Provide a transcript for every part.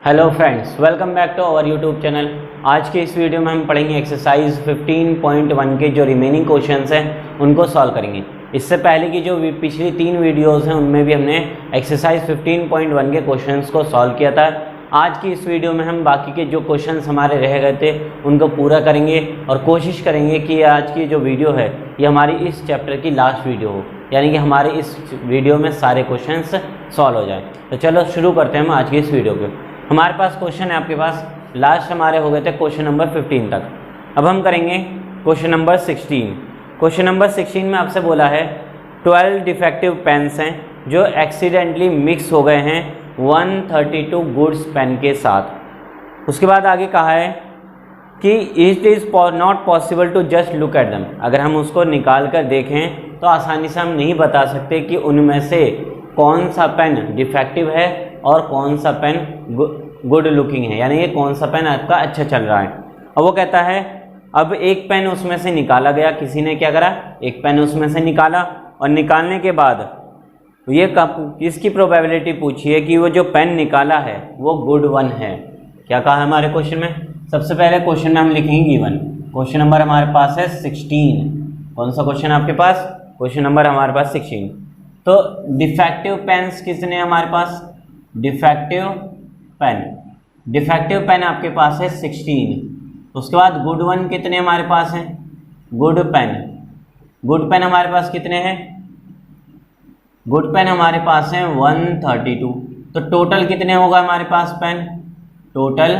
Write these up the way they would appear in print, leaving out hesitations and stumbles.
Hello friends, welcome back to our YouTube channel. आज के इस वीडियो में हम पढ़ेंगे एक्सरसाइज 15.1 के जो रिमेनिंग क्वेश्चंस हैं उनको सॉल्व करेंगे। इससे पहले की जो पिछली 3 वीडियोस हैं उनमें भी हमने एक्सरसाइज 15.1 के क्वेश्चंस को सॉल्व किया था। आज की इस वीडियो में हम बाकी के जो क्वेश्चंस हमारे रह गए थे उनको पूरा करेंगे और कोशिश करेंगे कि आज की जो वीडियो है ये हमारी इस चैप्टर की लास्ट वीडियो हो, यानी कि हमारे इस वीडियो में सारे क्वेश्चंस सॉल्व हो जाएँ। तो चलो शुरू करते हैं हम आज की इस वीडियो को। हमारे पास क्वेश्चन है, आपके पास लास्ट हमारे हो गए थे क्वेश्चन नंबर 15 तक। अब हम करेंगे क्वेश्चन नंबर 16। क्वेश्चन नंबर 16 में आपसे बोला है 12 डिफेक्टिव पेन्स हैं जो एक्सीडेंटली मिक्स हो गए हैं 132 गुड्स पेन के साथ। उसके बाद आगे कहा है कि it is not possible to just look at them. अगर हम उसको निकाल कर देखें तो आसानी से हम नहीं बता सकते कि उनमें से कौन सा पेन डिफेक्टिव है और कौन सा पेन गुड लुकिंग है, यानी कि कौन सा पेन आपका अच्छा चल रहा है। अब वो कहता है अब एक पेन उसमें से निकाला गया, किसी ने क्या करा, एक पेन उसमें से निकाला और निकालने के बाद ये इसकी प्रोबेबिलिटी पूछी है कि वो जो पेन निकाला है वो गुड वन है। क्या कहा है हमारे क्वेश्चन में? सबसे पहले क्वेश्चन में हम लिखेंगे गिवन। क्वेश्चन नंबर हमारे पास है 16। कौन सा क्वेश्चन आपके पास? क्वेश्चन नंबर हमारे पास 16। तो डिफेक्टिव पेन्स कितने हमारे पास? डिफेक्टिव पेन आपके पास है 16। उसके बाद गुड वन कितने हमारे पास हैं? गुड पेन हमारे पास कितने हैं? गुड पेन हमारे पास हैं 132। तो टोटल कितने होगा हमारे पास पेन? टोटल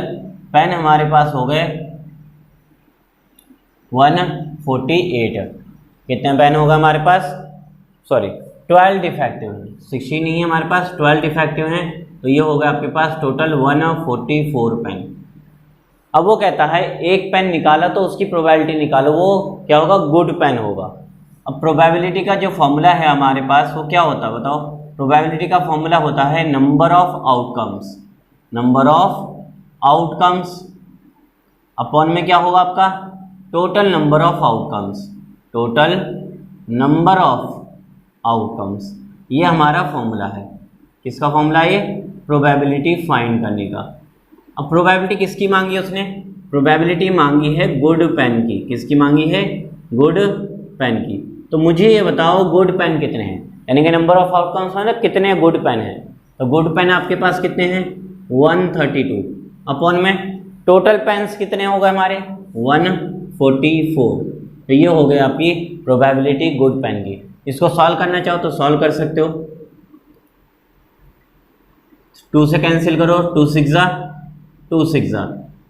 पेन हमारे पास हो गए 148। कितने पेन होगा हमारे पास? सॉरी 12 डिफेक्टिव, 16 नहीं है हमारे पास, 12 डिफेक्टिव हैं। तो ये होगा आपके पास टोटल 144 पेन। अब वो कहता है एक पेन निकाला तो उसकी प्रोबेबिलिटी निकालो, वो क्या होगा? गुड पेन होगा। अब प्रोबेबिलिटी का जो फॉर्मूला है हमारे पास वो क्या होता है बताओ? प्रोबेबिलिटी का फॉर्मूला होता है नंबर ऑफ आउटकम्स अपॉन में क्या होगा आपका? Total number of outcomes. ये हमारा फॉर्मूला है। किसका फॉर्मूला है ये? प्रोबेबिलिटी फाइंड करने का। अब प्रोबेबिलिटी किसकी मांगी है उसने? प्रोबेबिलिटी मांगी है गुड पेन की। किसकी मांगी है? गुड पेन की। तो मुझे ये बताओ गुड पेन कितने हैं, यानी कि नंबर ऑफ आउटकम्स है ना, कितने गुड पेन हैं। तो गुड पेन आपके पास कितने हैं? 132 अपॉन में टोटल पेन्स कितने हो गए हमारे? 144। तो ये हो गया आपकी प्रोबेबिलिटी गुड पेन की। इसको सॉल्व करना चाहो तो सॉल्व कर सकते हो। 2 से कैंसिल करो, 2 6 जा 2 6 जा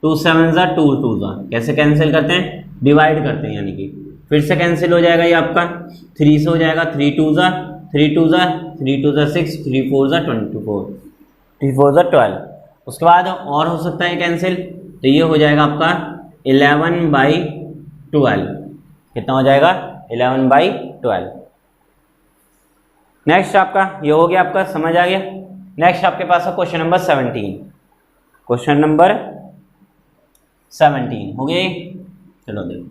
2 7 जा 2 2 जा। कैसे कैंसिल करते हैं? डिवाइड करते हैं, यानी कि फिर से कैंसिल हो जाएगा ये आपका। 3 से हो जाएगा 3 2 जा 3 2 जा 3 2 जा 6 3 4 जा 24 3 4 जा 12। उसके बाद और हो सकता है कैंसिल, तो ये हो जाएगा आपका 11/12। कितना हो जाएगा? 11/12। नेक्स्ट आपका ये हो गया, आपका समझ आ गया। नेक्स्ट आपके पास है क्वेश्चन नंबर 17। क्वेश्चन नंबर 17 हो गया। चलो देखो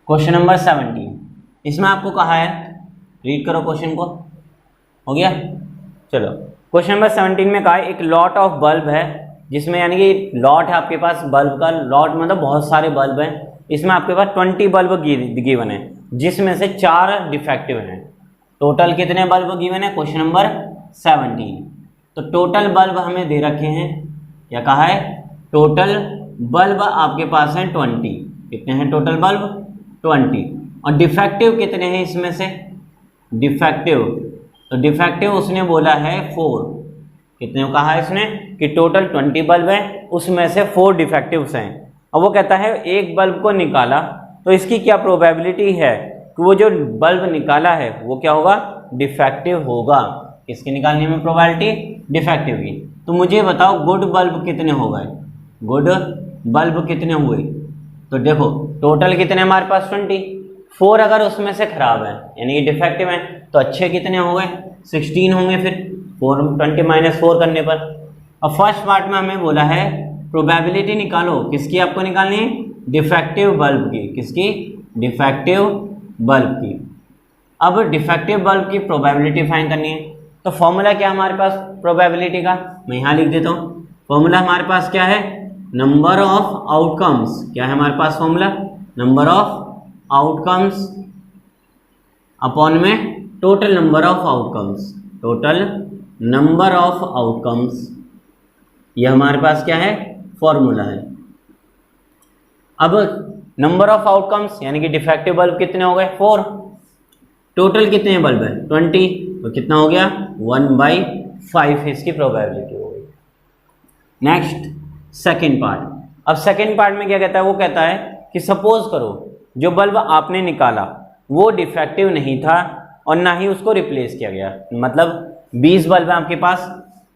क्वेश्चन नंबर 17। इसमें आपको कहा है, रीड करो क्वेश्चन को। हो गया? चलो क्वेश्चन नंबर 17 में कहा है एक लॉट ऑफ बल्ब है जिसमें, यानी कि लॉट है आपके पास बल्ब का। लॉट मतलब बहुत सारे बल्ब हैं। इसमें आपके पास 20 बल्ब गिवन है जिसमें से 4 डिफेक्टिव हैं। टोटल कितने बल्ब गिवन है? Question number 17। तो टोटल बल्ब हमें दे रखे हैं, क्या कहा है? टोटल बल्ब आपके पास हैं 20। कितने हैं टोटल बल्ब? 20। और डिफेक्टिव कितने हैं इसमें से? तो डिफेक्टिव उसने बोला है 4। कितने कहा है इसने? कि टोटल 20 बल्ब हैं, उसमें से 4 डिफेक्टिव्स हैं। अब वो कहता है एक बल्ब को निकाला तो इसकी क्या प्रोबेबिलिटी है कि वो जो बल्ब निकाला है वो क्या होगा? डिफेक्टिव होगा। किसके निकालने में प्रोबेबिलिटी? डिफेक्टिव की। तो मुझे बताओ गुड बल्ब कितने हो गए? गुड बल्ब कितने हुए? तो देखो टोटल कितने हमारे पास? 20। 4 अगर उसमें से खराब है यानी कि डिफेक्टिव है तो अच्छे कितने हो गए? 16 होंगे। फिर 20 - 4 करने पर। अब फर्स्ट पार्ट में हमें बोला है प्रोबेबिलिटी निकालो। किसकी आपको निकालनी है? डिफेक्टिव बल्ब की। किसकी? डिफेक्टिव बल्ब की। अब डिफेक्टिव बल्ब की प्रोबेबिलिटी फाइंड करनी है। तो फॉर्मूला क्या है हमारे पास प्रोबेबिलिटी का, मैं यहाँ लिख देता हूँ। फॉर्मूला हमारे पास क्या है, नंबर ऑफ आउटकम्स। क्या है हमारे पास formula, number of outcomes upon में total number of outcomes, total number of outcomes. ये हमारे पास क्या है, फॉर्मूला है। अब नंबर ऑफ आउटकम्स यानी कि डिफेक्टिव बल्ब कितने हो गए, 4। टोटल कितने बल्ब है, 20, तो कितना हो गया, 1/5 इसकी प्रोबेबिलिटी हो गई। Next second part. अब सेकेंड पार्ट में क्या कहता है, वो कहता है कि सपोज करो जो बल्ब आपने निकाला वो डिफेक्टिव नहीं था और ना ही उसको रिप्लेस किया गया, मतलब 20 बल्ब है आपके पास।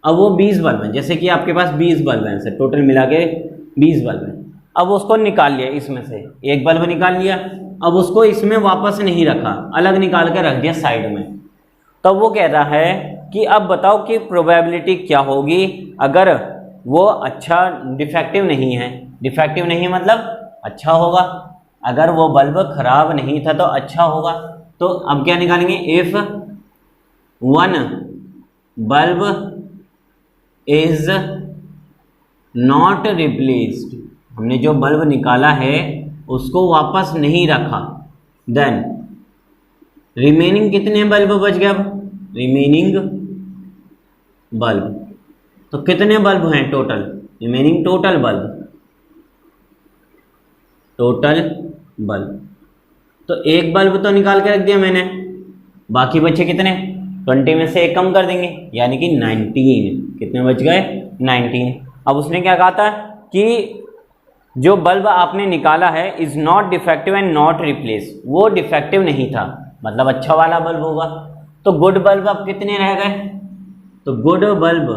अब वो 20 बल्ब हैं, जैसे कि आपके पास 20 बल्ब हैं, टोटल मिला के 20 बल्ब हैं। अब उसको निकाल लिया, इसमें से एक बल्ब निकाल लिया, अब उसको इसमें वापस नहीं रखा, अलग निकाल के रख दिया साइड में। तब वो कह रहा है कि अब बताओ कि प्रोबेबिलिटी क्या होगी अगर वो अच्छा डिफेक्टिव नहीं है। डिफेक्टिव नहीं मतलब अच्छा होगा, अगर वो बल्ब खराब नहीं था तो अच्छा होगा। तो अब क्या निकालेंगे, if one bulb is not replaced, हमने जो बल्ब निकाला है उसको वापस नहीं रखा, देन रिमेनिंग कितने बल्ब बच गए, अब रिमेनिंग बल्ब, तो कितने बल्ब हैं total, remaining total bulb, total bulb. तो एक बल्ब तो निकाल के रख दिया मैंने, बाकी बचे कितने, 20 में से एक कम कर देंगे यानी कि 19। कितने बच गए, 19। अब उसने क्या कहा था कि जो बल्ब आपने निकाला है is not defective and not replace, वो डिफेक्टिव नहीं था मतलब अच्छा वाला बल्ब होगा। तो गुड बल्ब अब कितने रह गए, तो गुड बल्ब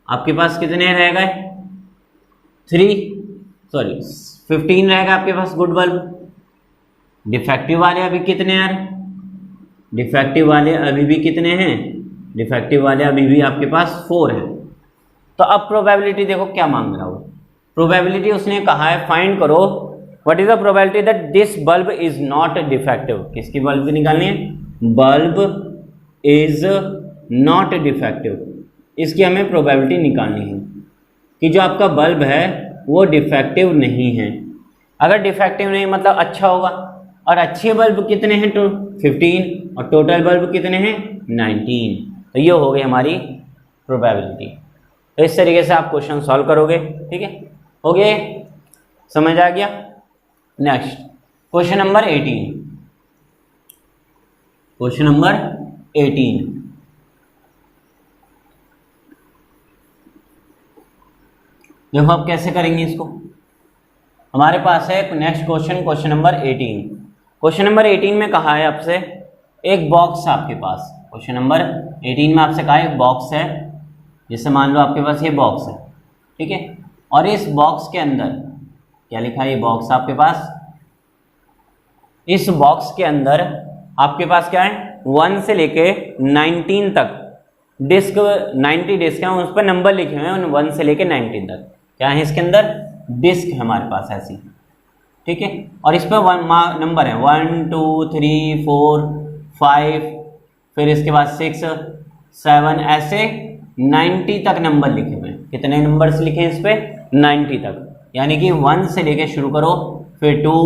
आपके पास कितने रह गए, 15 रह गए आपके पास गुड बल्ब। डिफेक्टिव वाले अभी कितने हैं, डिफेक्टिव वाले अभी भी कितने हैं, डिफेक्टिव वाले अभी भी आपके पास 4 हैं। तो अब प्रोबेबिलिटी देखो क्या मांग रहा हो, प्रोबेबिलिटी उसने कहा है फाइंड करो what is the probability that this bulb is not defective. किसकी बल्ब की निकालनी है, बल्ब इज नॉट डिफेक्टिव, इसकी हमें प्रोबेबिलिटी निकालनी है कि जो आपका बल्ब है वो डिफेक्टिव नहीं है। अगर डिफेक्टिव नहीं मतलब अच्छा होगा, और अच्छे बल्ब कितने हैं, 15, और टोटल बल्ब कितने हैं, 19। तो ये हो गई हमारी प्रोबेबिलिटी। तो इस तरीके से आप क्वेश्चन सॉल्व करोगे, ठीक है, हो गया, समझ आ गया। Next question number 18, question number 18। देखो आप कैसे करेंगे इसको, हमारे पास है next question, question number 18। Question number 18 में कहा है आपसे एक बॉक्स है आपके पास, क्वेश्चन नंबर 18 में आपसे कहा है एक बॉक्स है, जैसे मान लो आपके पास ये बॉक्स है, ठीक है, और इस बॉक्स के अंदर क्या लिखा है, ये बॉक्स आपके पास, इस बॉक्स के अंदर आपके पास क्या है 1 से लेके 19 तक डिस्क, 90 डिस्क हैं, उस पर नंबर लिखे हुए हैं 1 से लेके 19 तक। क्या है इसके अंदर, डिस्क है हमारे पास ऐसी, ठीक है, और इस पर नंबर है 1 2 3 4 5, फिर इसके बाद 6 7, ऐसे 90 तक नंबर लिखे हुए हैं। कितने नंबर्स लिखे हैं इस पे, 90 तक, यानी कि 1 से लेके शुरू करो, फिर 2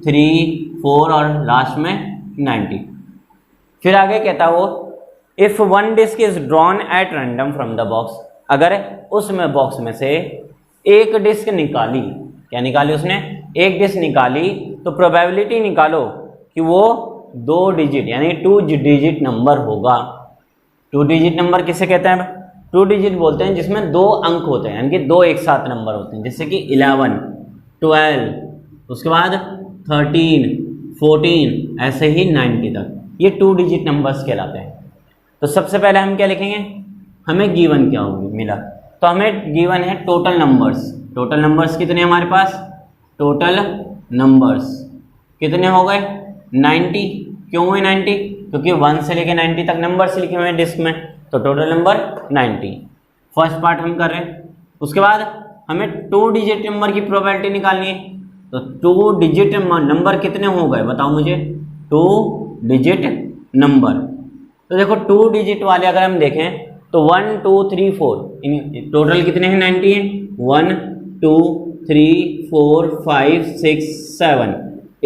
3 4 और लास्ट में 90। फिर आगे कहता वो if one disc is drawn at random from the box, अगर उसमें बॉक्स में से एक डिस्क निकाली, क्या निकाली उसने, एक डिस्क निकाली, तो प्रोबेबिलिटी निकालो कि वो 2 डिजिट यानी 2 डिजिट नंबर होगा। 2 डिजिट नंबर किसे कहते हैं, 2 डिजिट बोलते हैं जिसमें 2 अंक होते हैं, यानी कि 2 एक साथ नंबर होते हैं, जैसे कि 11 12, उसके बाद 13 14, ऐसे ही 90 तक, ये 2 डिजिट नंबर्स कहलाते हैं। तो सबसे पहले हम क्या लिखेंगे, हमें गिवन क्या होगी मिला, तो हमें गिवन है टोटल नंबर्स। टोटल नंबर्स कितने हमारे पास, टोटल नंबर्स कितने हो गए 90। क्यों हुए 90, क्योंकि 1 से लेके 90 तक नंबर्स लिखे हुए हैं डिस्क में, तो टोटल नंबर 90। फर्स्ट पार्ट हम कर रहे हैं। उसके बाद हमें 2 डिजिट नंबर की प्रोबेबिलिटी निकालनी है, तो 2 डिजिट नंबर कितने हो गए बताओ मुझे, 2 डिजिट नंबर, तो देखो 2 डिजिट वाले अगर हम देखें तो 1 2 3 4 इन टोटल कितने हैं 90 हैं। 1 2 3 4 5 6 7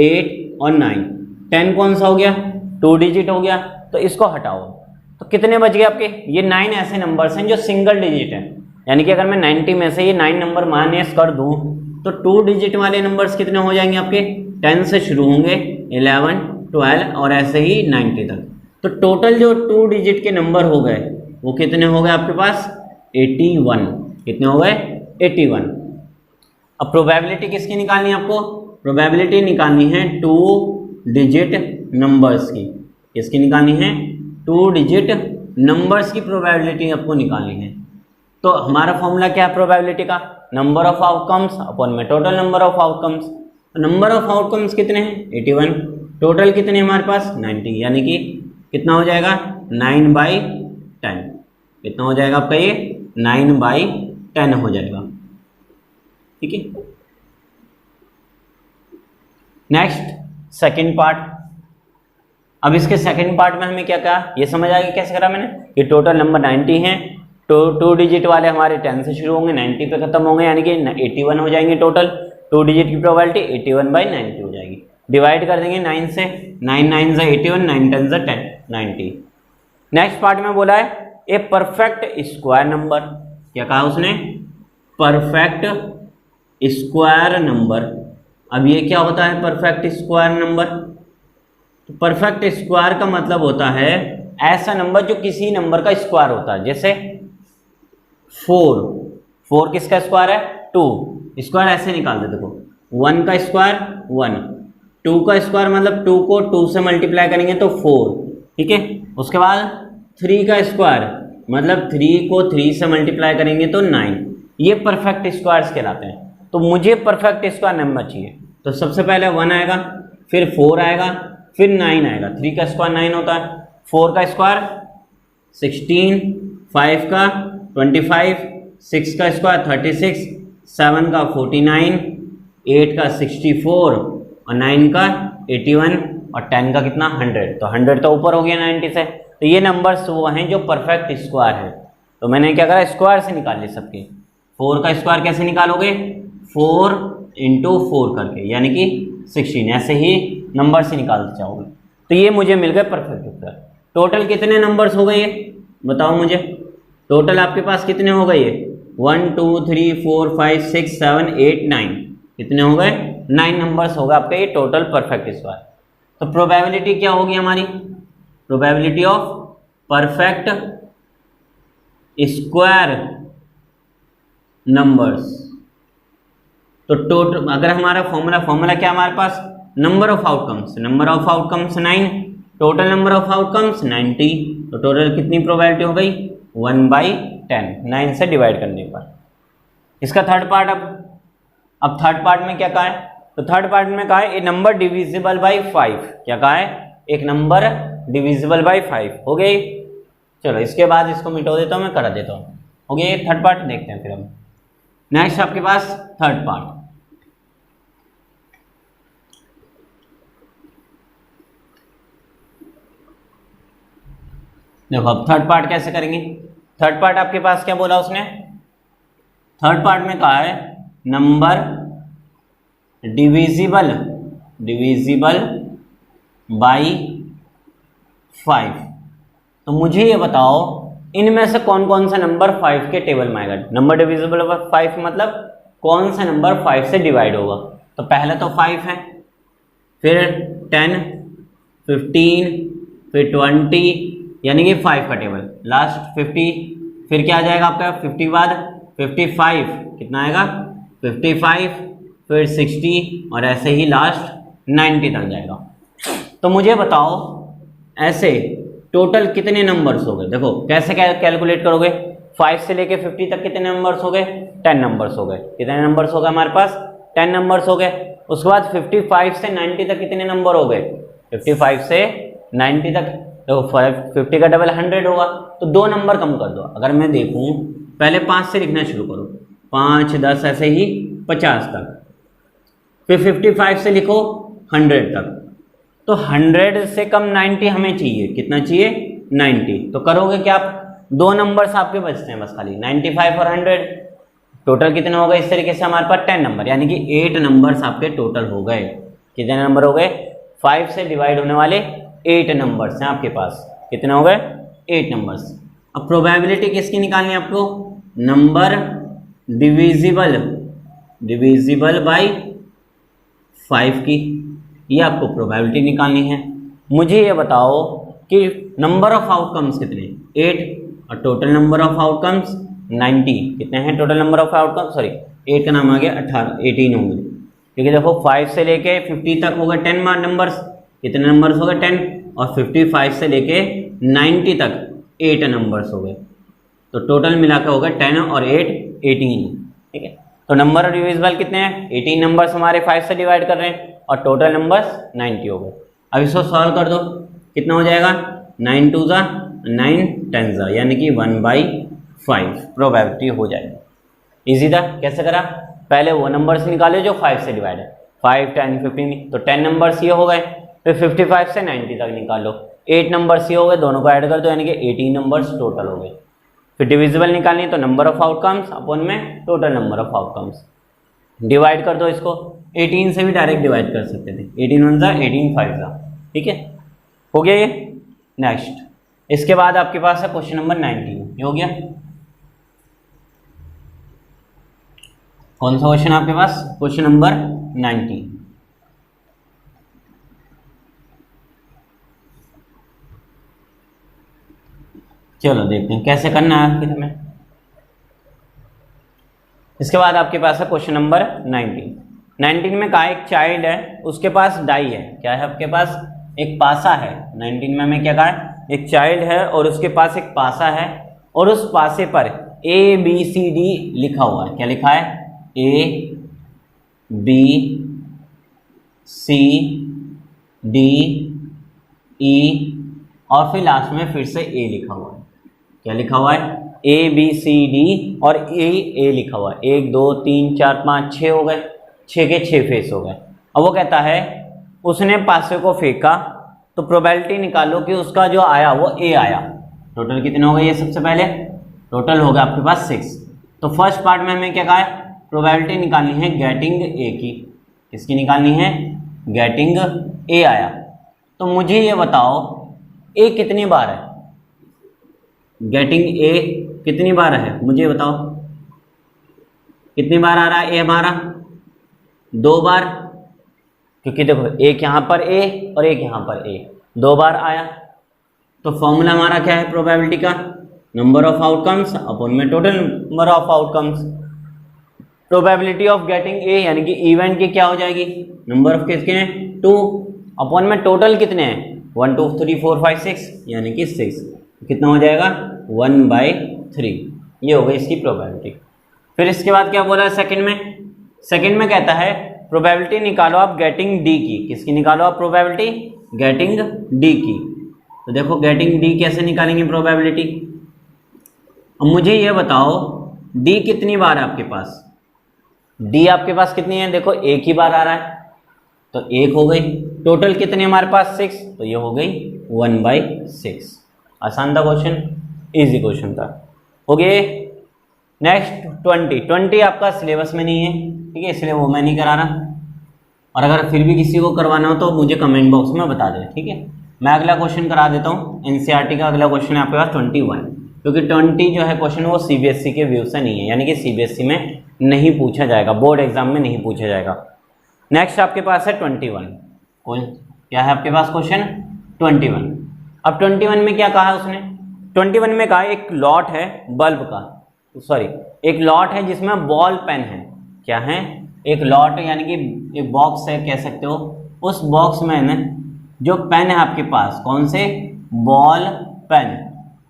8 और 9 10 कौन सा हो गया 2 डिजिट हो गया। तो इसको हटाओ तो कितने बच गए आपके ये 9 ऐसे नंबर्स हैं जो सिंगल डिजिट हैं, यानी कि अगर मैं 90 में से ये 9 नंबर माइनस कर दूं तो 2 डिजिट वाले नंबर्स कितने हो जाएंगे आपके 10 से शुरू होंगे 11 12 और ऐसे ही 90 तक। तो टोटल जो 2 डिजिट के नंबर हो गए वो कितने हो गए आपके पास 81। कितने हो गए 81। अब प्रोबेबिलिटी किसकी निकालनी है आपको, प्रोबेबिलिटी निकालनी है 2 डिजिट नंबर्स की। किसकी निकालनी है 2 डिजिट नंबर्स की प्रोबेबिलिटी आपको निकालनी है। तो हमारा फॉर्मूला क्या है प्रोबेबिलिटी का, नंबर ऑफ आउटकम्स अपॉन में total number of outcomes. Number of outcomes कितने हैं 81, टोटल कितने हमारे पास 90, यानी कि कितना हो जाएगा 9/10। कितना हो जाएगा आपका ये 9/10 हो जाएगा। ठीक है, नेक्स्ट सेकंड पार्ट। अब इसके सेकंड पार्ट में हमें क्या कहा ये समझ आ गया कैसे करा मैंने। ये टोटल नंबर 90 हैं, तो 2 डिजिट वाले हमारे 10 से शुरू होंगे 90 पे खत्म होंगे, यानी कि 81 हो जाएंगे टोटल। 2 डिजिट की प्रोबेबिलिटी 81/90 हो जाएगी। डिवाइड कर देंगे 9 से, 9 9 से 81, 9 10 से 10 90। नेक्स्ट पार्ट में बोला है ए परफेक्ट स्क्वायर नंबर। क्या कहा उसने परफेक्ट स्क्वायर नंबर। अब ये क्या होता है परफेक्ट स्क्वायर नंबर, तो परफेक्ट स्क्वायर का मतलब होता है ऐसा नंबर जो किसी नंबर का स्क्वायर होता है। जैसे 4 किसका स्क्वायर है 2, स्क्वायर ऐसे निकाल दे देखो 1 का स्क्वायर 1, 2 का स्क्वायर मतलब 2 को 2 से मल्टीप्लाई करेंगे तो 4। ठीक है, उसके बाद 3 का स्क्वायर मतलब 3 को 3 से मल्टीप्लाई करेंगे तो 9। ये परफेक्ट स्क्वायर्स कहलाते हैं। तो मुझे परफेक्ट स्क्वायर नंबर चाहिए, तो सबसे पहले 1 आएगा, फिर 4 आएगा, फिर 9 आएगा। 3 का स्क्वायर 9 होता है, 4 का स्क्वायर 16, 5 का 25, 6 का स्क्वायर 36, 7 का 49, 8 का 64 और 9 का 81 और 10 का कितना 100। तो 100 तो ऊपर हो गया 90 से। तो ये नंबर्स वो हैं जो परफेक्ट स्क्वायर है। तो मैंने क्या करा स्क्वायर से निकाल लिए सबके। 4 का स्क्वायर कैसे निकालोगे 4 × 4 करके, यानी कि 16, ऐसे ही नंबर से निकालते जाओगे। तो ये मुझे मिल गए परफेक्ट स्क्वायर। टोटल कितने नंबर्स हो गए ये बताओ मुझे, टोटल आपके पास कितने हो गए ये 1 2 3 4 5 6 7 8 9, कितने हो गए 9 नंबर्स हो गए आपका ये टोटल परफेक्ट स्क्वायर। तो प्रोबेबिलिटी क्या होगी हमारी, probability of perfect square numbers. तो टोटल अगर हमारा फॉर्मूला क्या हमारे पास number of outcomes 9, total number of outcomes 90। तो टोटल कितनी प्रोबेबिलिटी हो गई 1/10, 9 से डिवाइड करने पर। इसका थर्ड पार्ट। अब थर्ड पार्ट में क्या कहा है, तो थर्ड पार्ट में कहा है ए नंबर डिविजिबल बाई 5। क्या कहा है एक नंबर डिविजिबल बाई 5 हो गई। चलो इसके बाद इसको मिटो देता हूँ मैं, करा देता हूँ। हो गया ये थर्ड पार्ट, देखते हैं फिर हम। नेक्स्ट आपके पास थर्ड पार्ट। देखो अब थर्ड पार्ट कैसे करेंगे। थर्ड पार्ट आपके पास क्या बोला उसने, थर्ड पार्ट में कहा है नंबर डिविजिबल बाई 5। तो मुझे ये बताओ इनमें से कौन कौन सा नंबर 5 के टेबल में आएगा। नंबर डिविजिबल बाई 5 मतलब कौन सा नंबर 5 से डिवाइड होगा। तो पहले तो 5 है, फिर 10, 15, फिर 20, यानी कि 5 का टेबल, लास्ट 50, फिर क्या आ जाएगा आपका 50 बाद 55, कितना आएगा 55, फिर 60 और ऐसे ही लास्ट 90 तक जाएगा। तो मुझे बताओ ऐसे टोटल कितने नंबर्स हो गए। देखो कैसे कैलकुलेट करोगे, 5 से लेके 50 तक कितने नंबर्स हो गए 10 नंबर्स हो गए। कितने नंबर्स हो गए हमारे पास 10 नंबर्स हो गए। उसके बाद 55 से 90 तक कितने नंबर हो गए 55 से 90 तक। तो 50 का डबल 100 होगा, तो 2 नंबर कम कर दो। अगर मैं देखूं पहले 5 से लिखना शुरू करो, 5 10 ऐसे ही 50 तक, फिर 55 से लिखो 100 तक। तो 100 से कम 90 हमें चाहिए, कितना चाहिए 90। तो करोगे क्या आप, दो नंबर्स आपके बचते हैं बस खाली, 95 और 100। टोटल कितने हो गए इस तरीके से हमारे पास 10 नंबर, यानी कि 8 नंबर्स आपके टोटल हो गए। कितने नंबर हो गए, 5 से डिवाइड होने वाले 8 नंबर्स हैं आपके पास। कितने हो गए, 8 नंबर्स। अब प्रोबेबिलिटी किसकी निकालनी है आपको, नंबर डिविजिबल बाय 5 की, ये आपको प्रोबेबिलिटी निकालनी है। मुझे ये बताओ कि नंबर ऑफ आउटकम्स कितने, 8, और टोटल नंबर ऑफ आउटकम्स 90। कितने हैं total number of outcomes, sorry 8 का नाम आ गया 18 होंगे, क्योंकि देखो 5 से लेके 50 तक हो गए 10 नंबर्स। कितने नंबर्स हो गए 10, और 55 से लेके 90 तक 8 नंबर्स हो गए। तो टोटल मिला के हो गए 10 और 8 18। ठीक है, तो नंबर डिविजिबल कितने हैं, 18 नंबर्स हमारे 5 से डिवाइड कर रहे हैं, और टोटल नंबर्स 90 हो गए। अब इसको सॉल्व कर दो, कितना हो जाएगा, 9 2 जा 9 10 जा, यानी कि 1/5 प्रोबेबिलिटी हो जाएगी। इजी था, कैसे करा, पहले वो नंबर्स निकाले जो 5 से डिवाइड है, 5 10 15, तो 10 नंबर्स ये हो गए। फिर 55 से 90 तक निकालो, 8 नंबर्स ये हो गए, दोनों को ऐड कर दो, यानी कि 18 नंबर्स टोटल हो गए। फिर डिविजिबल निकालनी है, तो नंबर ऑफ आउटकम्स अपॉन में total number of outcomes, divide कर दो इसको। 18 से भी डायरेक्ट डिवाइड कर सकते थे, 18 1 जा 18 5 जा। ठीक है, हो गया ये। नेक्स्ट, इसके बाद आपके पास है क्वेश्चन नंबर 19, ये हो गया। कौन सा क्वेश्चन आपके पास, क्वेश्चन नंबर 19। चलो देखते हैं कैसे करना है फिर हमें। इसके बाद आपके पास है क्वेश्चन नंबर 19 में कहा एक चाइल्ड है, उसके पास डाई है, क्या है आपके पास, एक पासा है। 19 में हमें क्या कहा है, एक चाइल्ड है और उसके पास एक पासा है, और उस पासे पर ABCD लिखा हुआ है। क्या लिखा है, ABCDE, और फिर लास्ट में फिर से A लिखा हुआ है। क्या लिखा हुआ है, ABCD और A लिखा हुआ है। 1 2 3 4 5 6 हो गए, 6 के 6 फेस हो गए। अब वो कहता है उसने पासे को फेंका, तो प्रोबेबिलिटी निकालो कि उसका जो आया वो A आया। टोटल कितने हो गए, ये सबसे पहले टोटल होगा आपके पास 6। तो फर्स्ट पार्ट में हमें क्या कहा है, प्रोबेबिलिटी निकालनी है गेटिंग A की। किसकी निकालनी है, गेटिंग A आया। तो मुझे ये बताओ A कितनी बार है, गेटिंग A कितनी बार है, मुझे बताओ कितनी बार आ रहा है A हमारा, 2 बार, क्योंकि देखो एक यहाँ पर A और एक यहाँ पर A, 2 बार आया। तो फॉर्मूला हमारा क्या है प्रोबेबिलिटी का, नंबर ऑफ आउटकम्स अपॉन में total number of outcomes. Probability of getting A यानी कि इवेंट की क्या हो जाएगी, नंबर ऑफ किसके हैं 2, अपॉन में टोटल कितने हैं 1 2 3 4 5 6, यानी कि 6। कितना हो जाएगा 1/3, ये हो गई इसकी प्रोबेबिलिटी। फिर इसके बाद क्या बोला है सेकंड में कहता है प्रोबेबिलिटी निकालो आप गेटिंग D की। किसकी निकालो आप प्रोबेबिलिटी, गेटिंग D की। तो देखो गेटिंग D कैसे निकालेंगे प्रोबेबिलिटी। अब मुझे ये बताओ D कितनी बार है आपके पास, D आपके पास कितनी है, देखो एक ही बार आ रहा है, तो 1 हो गई। टोटल कितने हमारे पास 6, तो ये हो गई 1/6। आसान था क्वेश्चन, इजी क्वेश्चन था। हो गए। नेक्स्ट 20 आपका सिलेबस में नहीं है, ठीक है, इसलिए वो मैं नहीं करा रहा। और अगर फिर भी किसी को करवाना हो तो मुझे कमेंट बॉक्स में बता दें, ठीक है। मैं अगला क्वेश्चन करा देता हूँ। NCERT का अगला क्वेश्चन है आपके पास 21, क्योंकि 20 जो है क्वेश्चन वो CBSE के व्यू से नहीं है, यानी कि CBSE में नहीं पूछा जाएगा, बोर्ड एग्जाम में नहीं पूछा जाएगा। नेक्स्ट आपके पास है 21, क्या है आपके पास क्वेश्चन 21। अब 21 में क्या कहा उसने, 21 में कहा एक लॉट है बल्ब का, सॉरी एक लॉट है जिसमें बॉल पेन है। क्या है, एक लॉट यानी कि एक बॉक्स है कह सकते हो। उस बॉक्स में ना जो पेन है आपके पास, कौन से, बॉल पेन,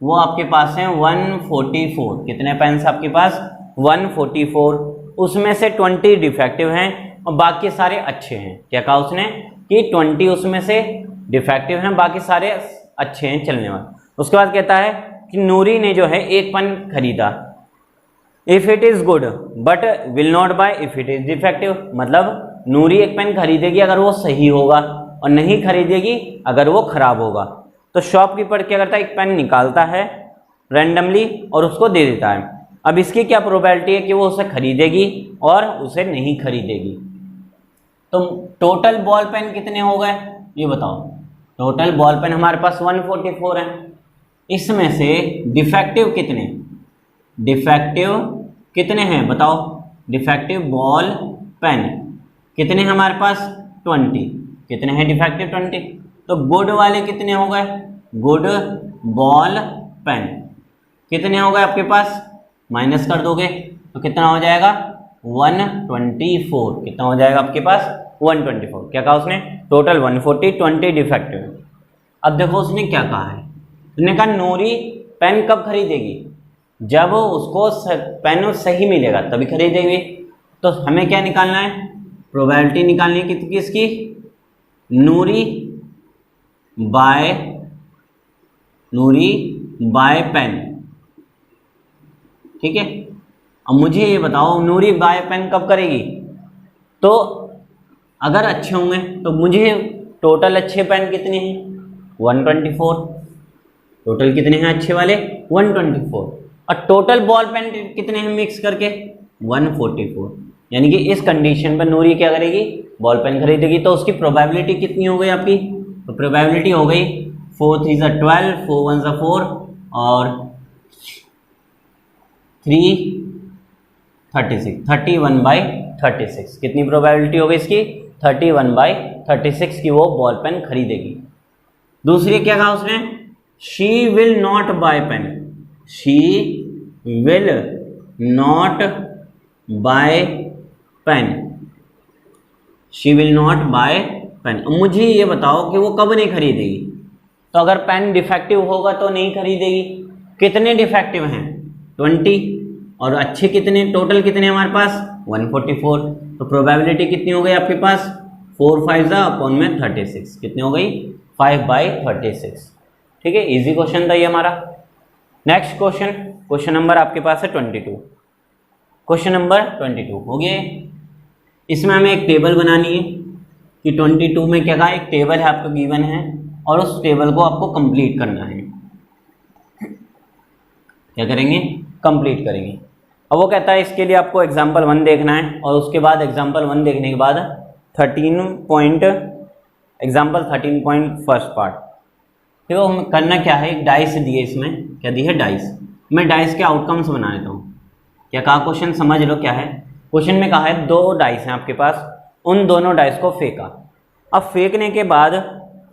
वो आपके पास है 144। कितने पेन है आपके पास 144। उसमें से 20 डिफेक्टिव हैं और बाकी सारे अच्छे हैं। क्या कहा उसने कि 20 उसमें से डिफेक्टिव हैं, बाकी सारे अच्छे हैं चलने वाले। उसके बाद कहता है कि नूरी ने जो है एक पेन खरीदा, if it is good but will not buy if it is defective. मतलब नूरी एक पेन खरीदेगी अगर वो सही होगा और नहीं खरीदेगी अगर वो खराब होगा। तो शॉपकीपर क्या करता है, एक पेन निकालता है रैंडमली और उसको दे देता है। अब इसकी क्या प्रोबेबिलिटी है कि वो उसे खरीदेगी और उसे नहीं खरीदेगी। तो टोटल बॉल पेन कितने हो गए ये बताओ। टोटल बॉल पेन हमारे पास 144 है। इसमें से डिफेक्टिव कितने, डिफेक्टिव कितने हैं बताओ। डिफेक्टिव बॉल पेन कितने हैं हमारे पास, 20। कितने हैं डिफेक्टिव, 20। तो गुड वाले कितने हो गए, गुड बॉल पेन कितने हो गए आपके पास, माइनस कर दोगे तो कितना हो जाएगा 124। कितना हो जाएगा आपके पास 124। क्या कहा उसने, टोटल 140, 20 डिफेक्टिव। अब देखो उसने क्या कहा है, उसने कहा नूरी पेन कब खरीदेगी, जब उसको पेन सही मिलेगा तभी खरीदेगी। तो हमें क्या निकालना है, प्रोबेबिलिटी निकालनी है किसकी, नूरी बाय पेन। ठीक है, अब मुझे ये बताओ नूरी बाय पेन कब करेगी। तो अगर अच्छे होंगे तो मुझे टोटल अच्छे पेन कितने हैं 124। टोटल कितने हैं अच्छे वाले 124। और टोटल बॉल पेन कितने हैं मिक्स करके 144। यानी कि इस कंडीशन पर नूरी क्या करेगी, बॉल पेन खरीदेगी। तो उसकी प्रोबेबिलिटी कितनी हो गई आपकी, तो प्रोबेबिलिटी हो गई 4 3 12, 4 1 4 और 3 36, 31/36। कितनी प्रोबेबिलिटी हो गई इसकी, 31/36 की वो बॉल पेन खरीदेगी। दूसरी क्या कहा उसने, she will not buy pen, she will not buy pen, she will not buy pen. मुझे ये बताओ कि वो कब नहीं खरीदेगी। तो अगर पेन डिफेक्टिव होगा तो नहीं खरीदेगी। कितने डिफेक्टिव हैं 20 और अच्छे कितने, टोटल कितने हमारे पास 144। तो प्रोबेबिलिटी कितनी हो गई आपके पास 4 5 अपॉन में 36। कितनी हो गई 5/36। ठीक है, इजी क्वेश्चन था ये हमारा। नेक्स्ट क्वेश्चन, क्वेश्चन नंबर आपके पास है 22। क्वेश्चन नंबर 22 हो गया। इसमें हमें एक टेबल बनानी है कि 22 में क्या कहा, एक टेबल है आपको गिवन है और उस टेबल को आपको कंप्लीट करना है। क्या करेंगे, कंप्लीट करेंगे। अब वो कहता है इसके लिए आपको एग्जाम्पल 1 देखना है और उसके बाद एग्जाम्पल 1 देखने के बाद 13 फर्स्ट पार्ट। ठीक है, करना क्या है, एक डाइस दिए, इसमें क्या दी है डाइस। मैं डाइस के आउटकम्स बना लेता हूँ। क्या कहा क्वेश्चन, समझ लो क्या है। क्वेश्चन में कहा है 2 डाइस हैं आपके पास, उन दोनों डाइस को फेंका। अब फेंकने के बाद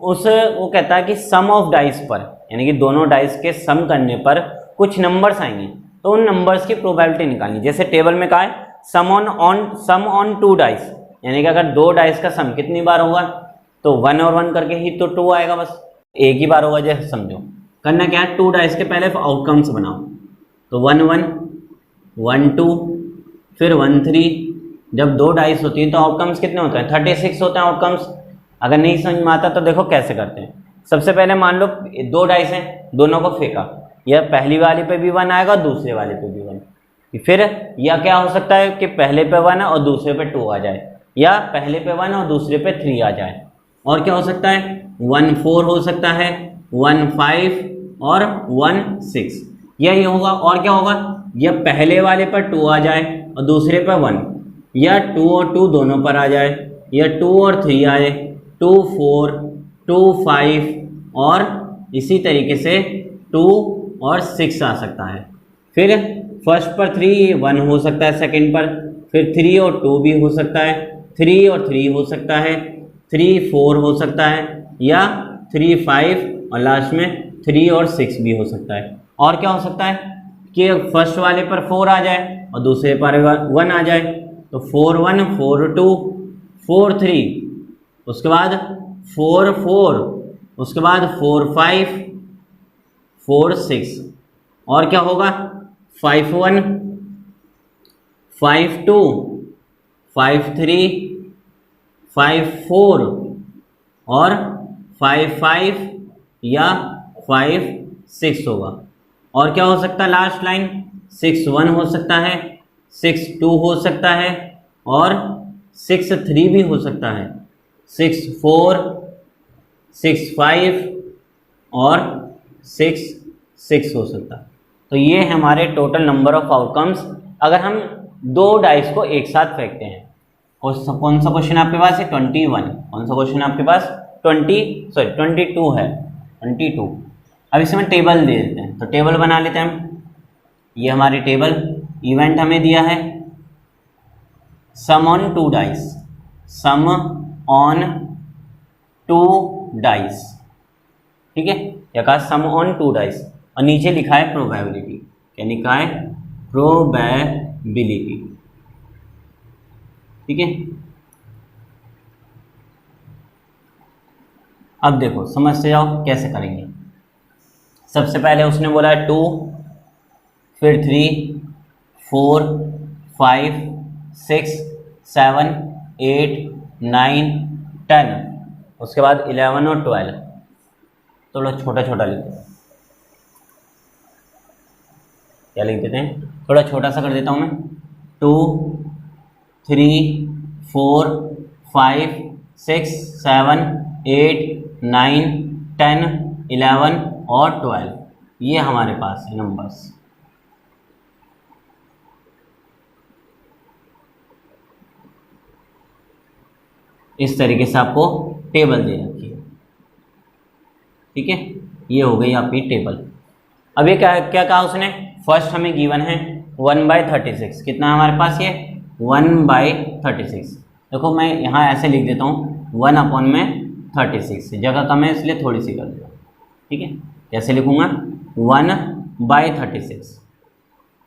वो कहता है कि सम ऑफ डाइस पर, यानी कि दोनों डाइस के सम करने पर कुछ नंबर्स आएंगे, तो उन नंबर्स की प्रोबेबिलिटी निकालनी। जैसे टेबल में कहा है सम ऑन 2 डाइस, यानी कि अगर 2 डाइस का सम कितनी बार होगा, तो 1 और 1 करके ही तो 2 आएगा, बस एक ही बार होगा। जैसे समझो करना क्या है, 2 डाइस के पहले आउटकम्स बनाओ। तो 1 1 1 2 फिर 1 3। जब 2 डाइस होती हैं तो आउटकम्स कितने होते हैं 36 होते हैं आउटकम्स। अगर नहीं समझ में आता तो देखो कैसे करते हैं। सबसे पहले मान लो 2 डाइस हैं, दोनों को फेंका, या पहली वाले पे भी 1 आएगा, दूसरे वाले पे भी 1। फिर या क्या हो सकता है कि पहले पे 1 और दूसरे पे 2 आ जाए, या पहले पे 1 और दूसरे पे 3 आ जाए। और क्या हो सकता है 1 4 हो सकता है, 1 5 और 1 6, यही होगा। और क्या होगा, या पहले वाले पर 2 आ जाए और दूसरे पर 1, या 2 और 2 दोनों पर आ जाए, या 2 और 3 आए, 2 4 2 5 और इसी तरीके से 2 और 6 आ सकता है। फिर फर्स्ट पर 3 1 हो सकता है, सेकंड पर फिर 3 और 2 भी हो सकता है, 3 और 3 हो सकता है, 3 4 हो सकता है, या 3 5 और लास्ट में 3 और 6 भी हो सकता है। और क्या हो सकता है कि फर्स्ट वाले पर 4 आ जाए और दूसरे पर 1 आ जाए, तो 4 1 4 2 4 3, उसके बाद 4 4, उसके बाद 4 5 4 6, और क्या होगा 5 1 5 2 5 3 5 4 और 5 5 या 5 6 होगा। और क्या हो सकता है लास्ट लाइन 6 1 हो सकता है, 6 2 हो सकता है और 6 3 भी हो सकता है, 6 4 6 5 और 6 हो सकता है। तो ये है हमारे टोटल नंबर ऑफ आउटकम्स अगर हम 2 डाइस को एक साथ फेंकते हैं। कौन सा क्वेश्चन आपके पास है? 21। कौन सा क्वेश्चन आपके पास? 22 है, 22। अब इसमें टेबल दे देते हैं, तो टेबल बना लेते हैं हम। ये हमारी टेबल इवेंट हमें दिया है sum on 2 dice, sum on 2 dice, ठीक है, या कहा सम ऑन 2 डाइस, और नीचे लिखा है प्रोबेबिलिटी। क्या लिखा है? प्रोबेबिलिटी, ठीक है। अब देखो समझते जाओ कैसे करेंगे। सबसे पहले उसने बोला 2, फिर 3, 4, 5, 6, 7, 8, 9, 10, उसके बाद 11 और 12। थोड़ा छोटा छोटा लिख दो। क्या लिख देते हैं? थोड़ा छोटा सा कर देता हूँ मैं। 2, 3, 4, 5, 6, 7, 8, 9, 10, 11 और 12, ये हमारे पास है नंबर्स। इस तरीके से आपको टेबल दे रखी है, ठीक है। ये हो गई आपकी टेबल। अब ये क्या क्या कहा उसने? फर्स्ट हमें गिवन है 1/36। कितना है हमारे पास? ये 1/36। देखो मैं यहाँ ऐसे लिख देता हूँ 1/36, जगह कम है इसलिए थोड़ी सी कर देता हूँ, ठीक है। कैसे लिखूँगा? 1/36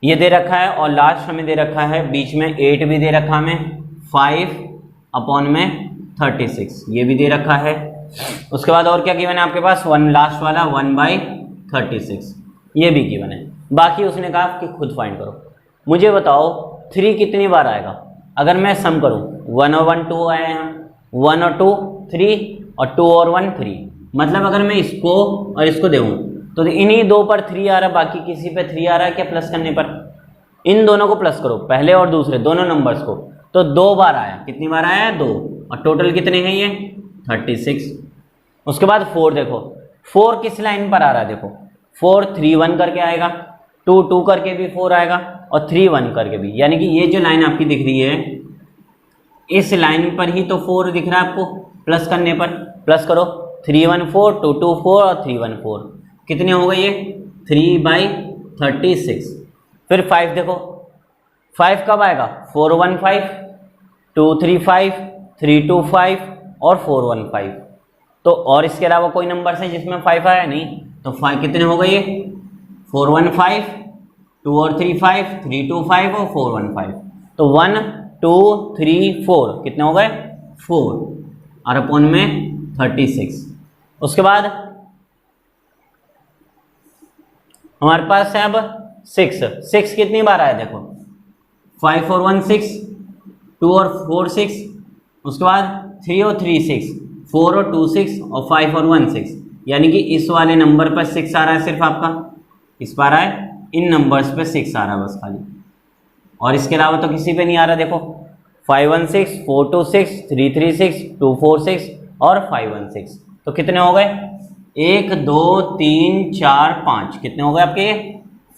ये दे रखा है, और लास्ट हमें दे रखा है बीच में 8 भी दे रखा हमें, 5/36 ये भी दे रखा है। उसके बाद और क्या गिवन है आपके पास? 1 लास्ट वाला 1/36 ये भी गिवन है। बाकी उसने कहा कि खुद फाइंड करो। मुझे बताओ 3 कितनी बार आएगा अगर मैं सम करूं? 1 और 1 2 आए हैं, 1 और 2 3, और 2 और 1 3। मतलब अगर मैं इसको और इसको दूँ तो इन्हीं 2 पर 3 आ रहा है, बाकी किसी पे 3 आ रहा है क्या प्लस करने पर? इन दोनों को प्लस करो, पहले और दूसरे दोनों नंबर्स को, तो 2 बार आया। कितनी बार आया? 2। और टोटल कितने हैं ये? 36। उसके बाद 4 देखो, 4 किस लाइन पर आ रहा है? देखो 4 3 1 करके आएगा, 2 2 करके भी 4 आएगा, और 3 1 करके भी। यानी कि ये जो लाइन आपकी दिख रही है इस लाइन पर ही तो 4 दिख रहा है आपको प्लस करने पर। प्लस करो, 3 1 4, 2 2 4 और 3 1 4। कितने हो गए ये? 3/36। फिर 5 देखो, 5 कब आएगा? 4 1 5, 2 3 5, 3 2 5 और 4 1 5। तो और इसके अलावा कोई नंबर है जिसमें 5 आया? नहीं। तो 5 कितने हो गए ये? 4 1 5, 2 और 3 5, 3 2 5 और 4 1 5। तो 1 2 3 4 कितने हो गए? 4 और अपॉन में 36। उसके बाद हमारे पास है अब 6 कितनी बार आया? देखो 5 और 1 6, 2 और 4 6, उसके बाद 3 और 3 6, 4 और 2 6 और 5 और 1 6। यानी कि इस वाले नंबर पर 6 आ रहा है सिर्फ आपका, इस पर आ रहा है, इन नंबर्स पे 6 आ रहा है बस खाली, और इसके अलावा तो किसी पे नहीं आ रहा। देखो 5 1 6, 4 2 6, 3 3 6, 2 4 6 और 5 1 6। तो कितने हो गए? 1 2 3 4 5। कितने हो गए आपके?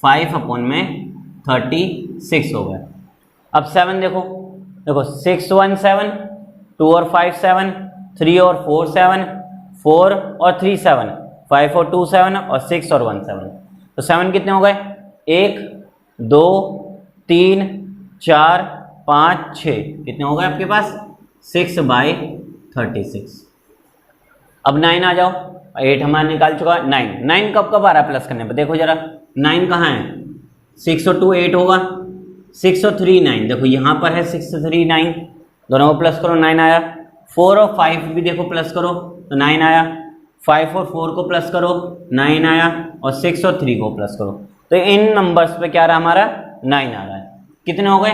5/36 हो गए। अब 7 देखो, देखो 6 1 7, 2 और 5 7, 3 और 4 7, 4 और 3 7, 5 और 2 7 और 6 और 1 7। तो 7 कितने हो गए? 1 2 3 4 5 6। कितने हो गए आपके पास? 6/36। अब 9 आ जाओ, 8 हमारा निकाल चुका है। 9 कब कब आ रहा है प्लस करने पर? देखो जरा 9 कहाँ है? 6 और 2 8 होगा, 6 और 3 9। देखो यहाँ पर है 6 और 3 9, दोनों को प्लस करो 9 आया। 4 और 5 भी देखो प्लस करो तो 9 आया। 5 और 4 को प्लस करो 9 आया, और 6 और 3 को प्लस करो तो इन नंबर्स पे क्या आ रहा है हमारा? 9 आ रहा है। कितने हो गए?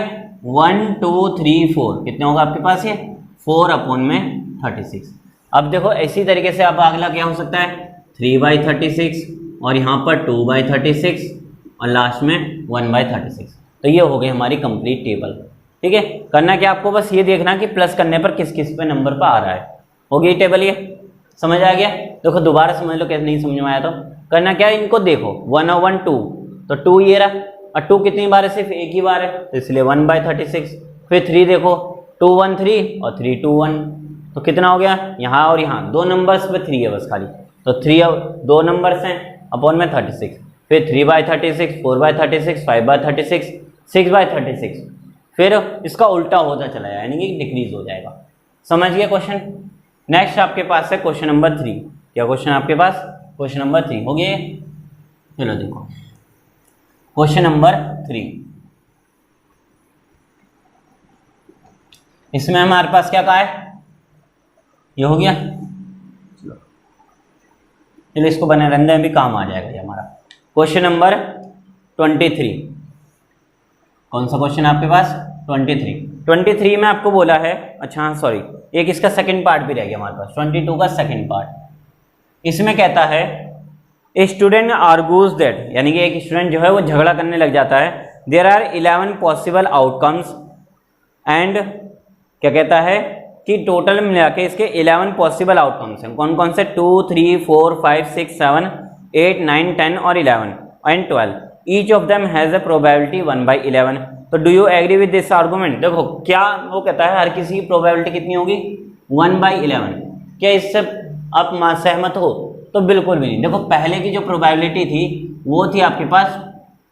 1 2 3 4। कितने होगा आपके पास? ये 4/36। अब देखो इसी तरीके से अब अगला क्या हो सकता है? 3/36, और यहाँ पर 2/36, और लास्ट में 1/36। तो ये हो गई हमारी कंप्लीट टेबल। ठीक है, करना क्या आपको? बस ये देखना कि प्लस करने पर किस किस पे नंबर पर आ रहा है। हो गई टेबल, ये समझ आ गया। देखो दोबारा समझ लो, कैसे नहीं समझ में आया तो करना क्या है, इनको देखो 1 और 1 2, तो 2 ये रहा, और 2 कितनी बार है, सिर्फ एक ही बार है, तो इसलिए 1/36। फिर 3 देखो 2 1 3 और 3 2 1, तो कितना हो गया, यहाँ और यहाँ 2 नंबर्स पे 3 है बस खाली, तो 3 2 नंबर्स हैं अपॉन में 36, फिर 3/36, 4/36, 5/36, 6/36, फिर इसका उल्टा होता चला जाएगा, यानी कि डिक्रीज हो जाएगा। समझ गए क्वेश्चन। नेक्स्ट आपके पास है क्वेश्चन नंबर 3। क्या क्वेश्चन आपके पास, क्वेश्चन नंबर 3 हो गया। चलो देखो क्वेश्चन नंबर 3, इसमें हमारे पास क्या कहा है, ये हो गया। चलो इसको बने रहने दें, भी काम आ जाएगा ये हमारा। क्वेश्चन नंबर 23, कौन सा क्वेश्चन आपके पास, 23 में आपको बोला है, अच्छा हाँ सॉरी, एक इसका सेकंड पार्ट भी रह गया हमारे पास, 22 का सेकंड पार्ट। इसमें कहता है ए स्टूडेंट आर्गूज दैट, यानी कि एक स्टूडेंट जो है वो झगड़ा करने लग जाता है, there are 11 possible outcomes and, क्या कहता है कि टोटल मिला के इसके 11 पॉसिबल आउटकम्स हैं। कौन कौन से, 2 3 4 5 6 7 8 9 10 और 11 and 12, each of them has a probability 1/11। तो do you agree with this argument. देखो क्या वो कहता है, हर किसी की प्रोबेबिलिटी कितनी होगी, 1/11। क्या इससे आप सहमत हो, तो बिल्कुल भी नहीं। देखो पहले की जो प्रोबेबिलिटी थी वो थी आपके पास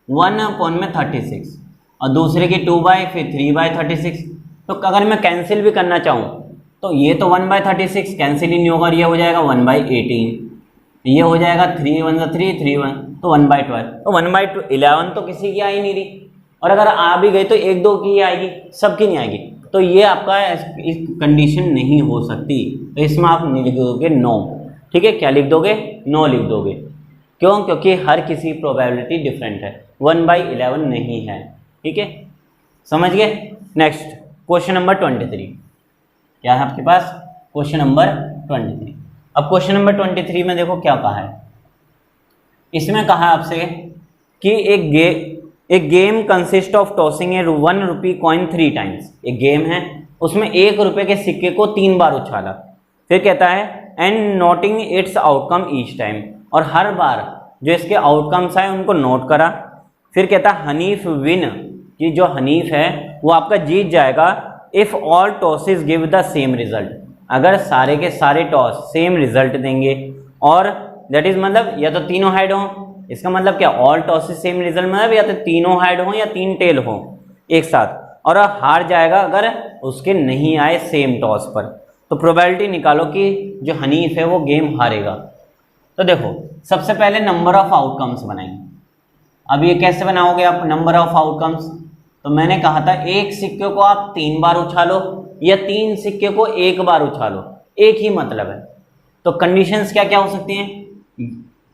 1/36 और दूसरे की 2 फिर 3/36। तो अगर मैं कैंसिल भी करना चाहूँ तो ये तो 1/36 कैंसिल ही नहीं होगा, ये हो जाएगा 1/18, ये हो जाएगा 3 1 3 3 1, तो 1/12। तो 1/11 तो किसी की आ ही नहीं रही, और अगर आ भी गई तो 1 2 की आएगी, सबकी नहीं आएगी। तो ये आपका इस कंडीशन नहीं हो सकती, तो इसमें आप लिख दोगे नो। ठीक है, क्या लिख दोगे, नो लिख दोगे। क्यों, क्योंकि हर किसी प्रोबेबिलिटी डिफरेंट है, 1/11 नहीं है। ठीक है, समझ गए। नेक्स्ट क्वेश्चन नंबर 23, क्या है आपके पास, क्वेश्चन नंबर 23। अब क्वेश्चन नंबर 23 में देखो क्या कहा है, इसमें कहा आपसे कि एक game consist of tossing a 1 rupee coin 3 times. एक गेम है, उसमें 1 रुपए के सिक्के को 3 बार उछाला। फिर कहता है and noting it's outcome each time, और हर बार जो इसके आउटकम्स आए उनको नोट करा। फिर कहता है हनीफ विन, कि जो हनीफ है वो आपका जीत जाएगा if all tosses give the same result, अगर सारे के सारे टॉस सेम रिजल्ट देंगे। और दैट इज मतलब या तो तीनों हेड हों, इसका मतलब क्या, ऑल टॉसेस सेम रिजल्ट मतलब या तो तीनों हेड हों या 3 टेल हों एक साथ, और हार जाएगा अगर उसके नहीं आए सेम टॉस पर। तो प्रोबेबिलिटी निकालो कि जो हनीफ है वो गेम हारेगा। तो देखो सबसे पहले नंबर ऑफ आउटकम्स बनाएंगे। अब ये कैसे बनाओगे आप नंबर ऑफ आउटकम्स, तो मैंने कहा था एक सिक्के को आप 3 बार उछालो या 3 सिक्के को 1 बार उछालो, एक ही मतलब है। तो कंडीशंस क्या क्या हो सकती हैं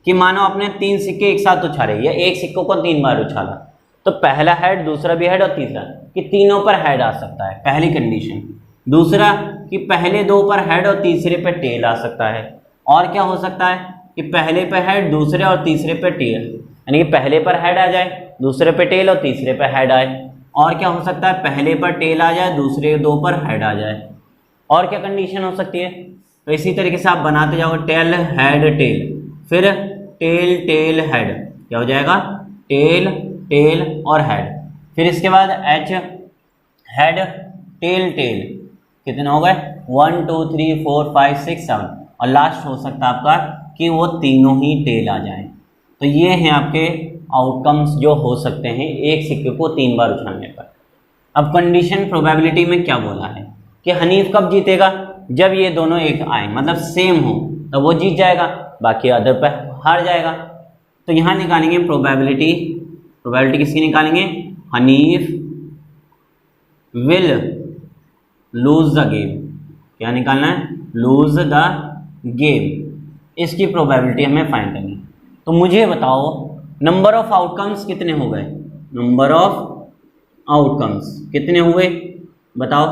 कि मानो आपने 3 सिक्के एक साथ उछाले या एक सिक्के को 3 बार उछाला, तो पहला हेड, दूसरा भी हेड और तीसरा, कि तीनों पर हेड आ सकता है, पहली कंडीशन। दूसरा कि पहले 2 पर हेड और तीसरे पे टेल आ सकता है। और क्या हो सकता है कि पहले पे हेड, दूसरे और तीसरे पे टेल, यानी कि पहले पर हेड आ जाए, दूसरे पे टेल और तीसरे पे हेड आए। और क्या हो सकता है, पहले पर टेल आ जाए, दूसरे 2 पर हेड आ जाए। और क्या कंडीशन हो सकती है, तो इसी तरीके से आप बनाते जाओ, टेल हेड टेल, फिर टेल टेल हेड, क्या हो जाएगा, टेल टेल और हेड। फिर इसके बाद एच हेड टेल टेल, कितने हो गए, 1 2 3 4 5 6 7, और लास्ट हो सकता है आपका कि वो तीनों ही टेल आ जाए। तो ये हैं आपके आउटकम्स जो हो सकते हैं एक सिक्के को 3 बार उछालने पर। अब कंडीशन प्रोबेबिलिटी में क्या बोला है कि हनीफ कब जीतेगा, जब ये दोनों एक आए, मतलब सेम हो, तो वो जीत जाएगा, बाकी अदर पर हार जाएगा। तो यहाँ निकालेंगे प्रोबेबिलिटी, प्रोबेबिलिटी किसकी निकालेंगे, Hanif will lose the game. क्या निकालना है, लूज द गेम, इसकी प्रोबेबिलिटी हमें फाइंड करनी है। तो मुझे बताओ नंबर ऑफ आउटकम्स कितने हो गए, नंबर ऑफ आउटकम्स कितने हुए बताओ।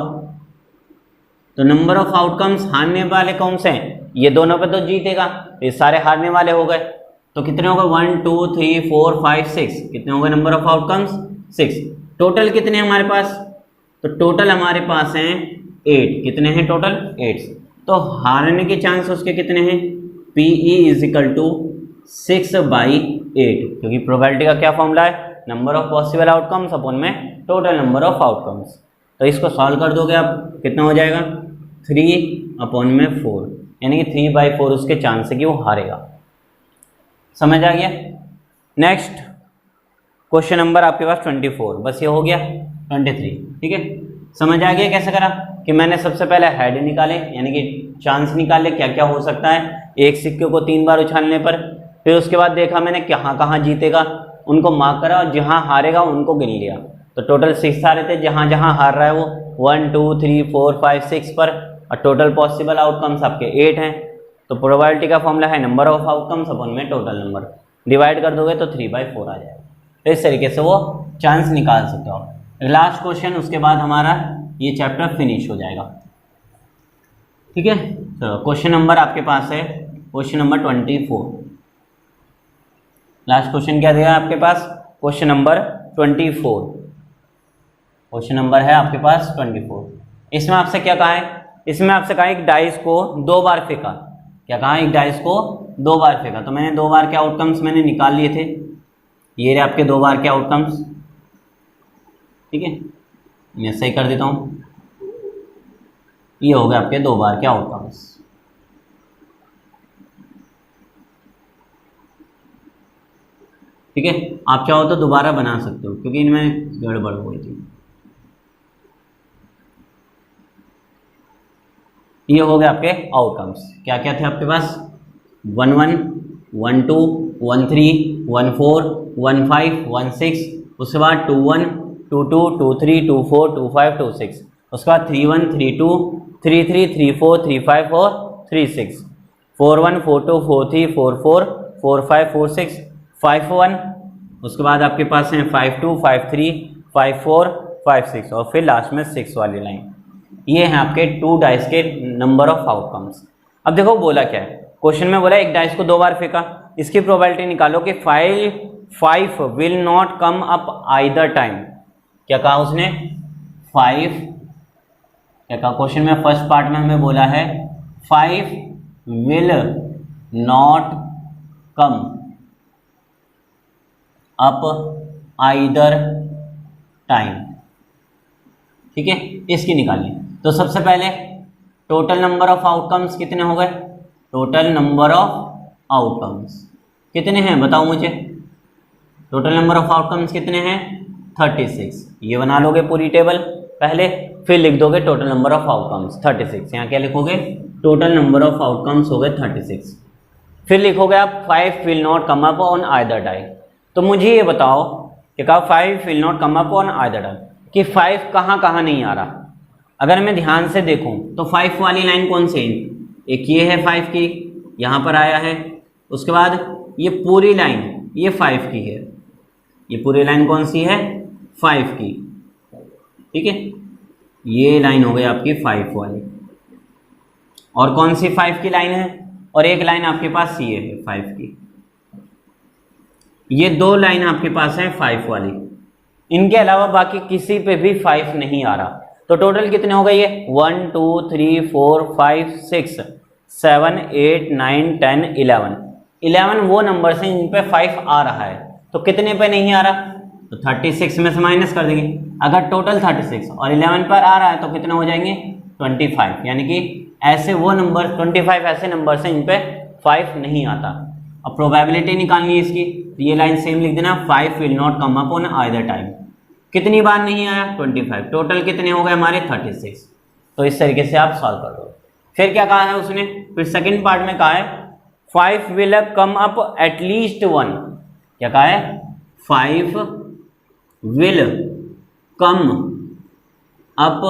तो नंबर ऑफ आउटकम्स हारने वाले कौन से हैं, ये दोनों पे तो जीतेगा, ये सारे हारने वाले हो गए। तो कितने हो गए, 1 2 3 4 5 6, कितने हो गए नंबर ऑफ आउटकम्स, 6। टोटल कितने हमारे पास, तो टोटल हमारे पास हैं 8। कितने हैं टोटल, 8। तो हारने के चांस उसके कितने हैं, PE इज इक्वल टू 6/8, क्योंकि प्रोबेबिलिटी का क्या फॉर्मूला है, number of possible outcomes upon में टोटल नंबर ऑफ आउटकम्स। तो इसको सॉल्व कर दोगे आप, कितना हो जाएगा 3/4, यानी कि 3/4 उसके चांस है कि वो हारेगा। समझ आ गया। नेक्स्ट क्वेश्चन नंबर आपके पास 24, बस ये हो गया 23, ठीक है। समझ आ गया कैसे करा कि मैंने सबसे पहले हेड निकाले, यानी कि चांस निकाले क्या क्या हो सकता है एक सिक्के को 3 बार उछालने पर। फिर उसके बाद देखा मैंने कहाँ कहाँ जीतेगा, उनको मार्क करा, और जहाँ हारेगा उनको गिन लिया। तो टोटल 6 आ रहे थे, जहाँ जहाँ हार रहा है वो 1 2 3 4 5 6 पर, और टोटल पॉसिबल आउटकम्स आपके 8 हैं। तो प्रोबेबिलिटी का फॉर्मूला है नंबर ऑफ आउटकम्स अपॉन में टोटल नंबर, डिवाइड कर दोगे तो 3/4 आ जाएगा। तो इस तरीके से वो चांस निकाल सकते हो। लास्ट क्वेश्चन, उसके बाद हमारा ये चैप्टर फिनिश हो जाएगा, ठीक है। तो क्वेश्चन नंबर आपके पास है क्वेश्चन नंबर 24। लास्ट क्वेश्चन क्या दिया आपके पास, क्वेश्चन नंबर 24। क्वेश्चन नंबर है आपके पास 24। इसमें आपसे क्या कहा है, इसमें आपसे कहा एक डाइस को 2 बार फेंका। क्या कहा, एक डाइस को 2 बार फेंका। तो मैंने 2 बार के आउटकम्स मैंने निकाल लिए थे, ये रहे आपके 2 बार के आउटकम्स, ठीक है। मैं सही कर देता हूँ, ये हो गए आपके 2 बार के आउटकम्स। ठीक है, आप चाहो तो दोबारा बना सकते हो क्योंकि इनमें गड़बड़ हो गई थी। ये हो गए आपके आउटकम्स। क्या क्या थे आपके पास, 1 1 1 2 1 3 1 4 1 5 1 6, उसके बाद 2 1 2 2 2 3 2 4 2 5 2 6, उसके बाद 3 1 3 2 3 3 3 4 3 5 और 3 6, 4 1 4 2 4 3 4 4 4 5 4 6 5 1, उसके बाद आपके पास है 5 2 5 3 5 4 5 6, और फिर लास्ट में 6 वाली लाइन। ये हैं आपके 2 डाइस के नंबर ऑफ आउटकम्स। अब देखो बोला क्या है, क्वेश्चन में बोला एक डाइस को 2 बार फेंका, इसकी प्रोबेबिलिटी निकालो कि 5 will not come up either time. क्या कहा उसने, 5, क्या कहा क्वेश्चन में फर्स्ट पार्ट में हमें बोला है 5 will not come up either time, ठीक है। इसकी निकालिए। तो सबसे पहले टोटल नंबर ऑफ आउटकम्स कितने हो गए, टोटल नंबर ऑफ आउटकम्स कितने हैं बताओ मुझे, टोटल नंबर ऑफ आउटकम्स कितने हैं 36। ये बना लोगे पूरी टेबल पहले, फिर लिख दोगे टोटल नंबर ऑफ आउटकम्स 36। यहाँ क्या लिखोगे, टोटल नंबर ऑफ आउटकम्स हो गए 36। फिर लिखोगे आप 5 will not come up on either time. तो मुझे ये बताओ कि कहा 5 will not come up on either time, कि 5 कहाँ कहाँ नहीं आ रहा। अगर मैं ध्यान से देखूं तो 5 वाली लाइन कौन सी है, एक ये है 5 की, यहाँ पर आया है, उसके बाद ये पूरी लाइन ये 5 की है, ये पूरी लाइन कौन सी है 5 की, ठीक है। ये लाइन हो गई आपकी 5 वाली, और कौन सी 5 की लाइन है, और एक लाइन आपके पास ये है 5 की। ये 2 लाइन आपके पास है 5 वाली, इनके अलावा बाकी किसी पे भी 5 नहीं आ रहा। तो टोटल कितने हो गए ये 1 2 3 4 5 6 7 8 9 10 11 वो नंबर से इन पे 5 आ रहा है। तो कितने पे नहीं आ रहा, तो 36 में से माइनस कर देंगे। अगर टोटल 36 और 11 पर आ रहा है तो कितने हो जाएंगे 25, यानी कि ऐसे वो नंबर 25 ऐसे नंबर से इन पे 5 नहीं आता। अब प्रोबेबिलिटी निकालनी है इसकी, तो ये लाइन सेम लिख देना, 5 will not come up on either time. कितनी बार नहीं आया 25, टोटल कितने हो गए हमारे 36। तो इस तरीके से आप सॉल्व कर दो। फिर क्या कहा है उसने, फिर सेकंड पार्ट में कहा है 5 विल कम अप एटलीस्ट 1। क्या कहा है 5 will come up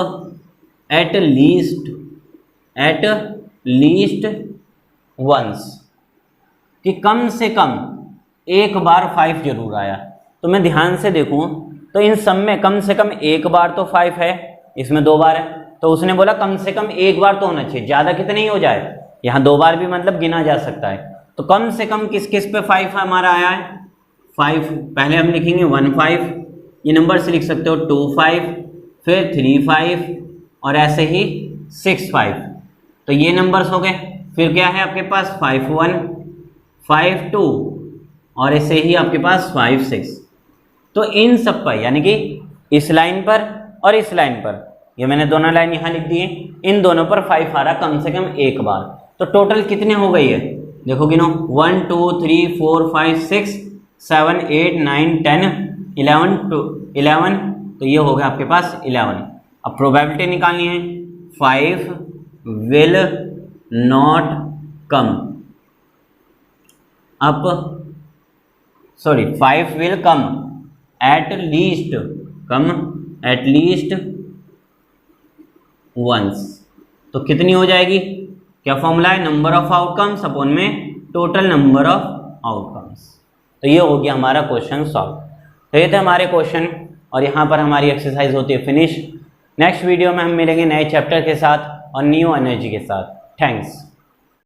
at least once, कि कम से कम एक बार 5 जरूर आया। तो मैं ध्यान से देखूं तो इन सब में कम से कम एक बार तो 5 है, इसमें 2 बार है, तो उसने बोला कम से कम एक बार तो होना चाहिए, ज़्यादा कितने ही हो जाए, यहाँ 2 बार भी मतलब गिना जा सकता है। तो कम से कम किस किस पे 5 हमारा आया है 5, पहले हम लिखेंगे 1 5, ये नंबर से लिख सकते हो 2 5, फिर 3 5 और ऐसे ही 6 5। तो ये नंबर्स हो गए। फिर क्या है आपके पास 5 1 5 2 और ऐसे ही आपके पास 5 6। तो इन सब पर यानी कि इस लाइन पर और इस लाइन पर, ये मैंने दोनों लाइन यहाँ लिख दी है, इन दोनों पर 5 आ रहा कम से कम एक बार। तो टोटल कितने हो गई है देखो गिनो, 1 2 3 4 5 6 7 8 9 10 11, तो ये हो गया आपके पास 11। अब प्रोबेबिलिटी निकालनी है, 5 will not come up, sorry 5 will come at least once. तो कितनी हो जाएगी, क्या फॉर्मूला है, नंबर ऑफ आउटकम्स अपॉन में टोटल नंबर ऑफ आउटकम्स। तो ये हो गया हमारा क्वेश्चन सॉल्व। तो ये थे हमारे क्वेश्चन और यहाँ पर हमारी एक्सरसाइज होती है फिनिश। नेक्स्ट वीडियो में हम मिलेंगे नए चैप्टर के साथ और न्यू एनर्जी के साथ। थैंक्स।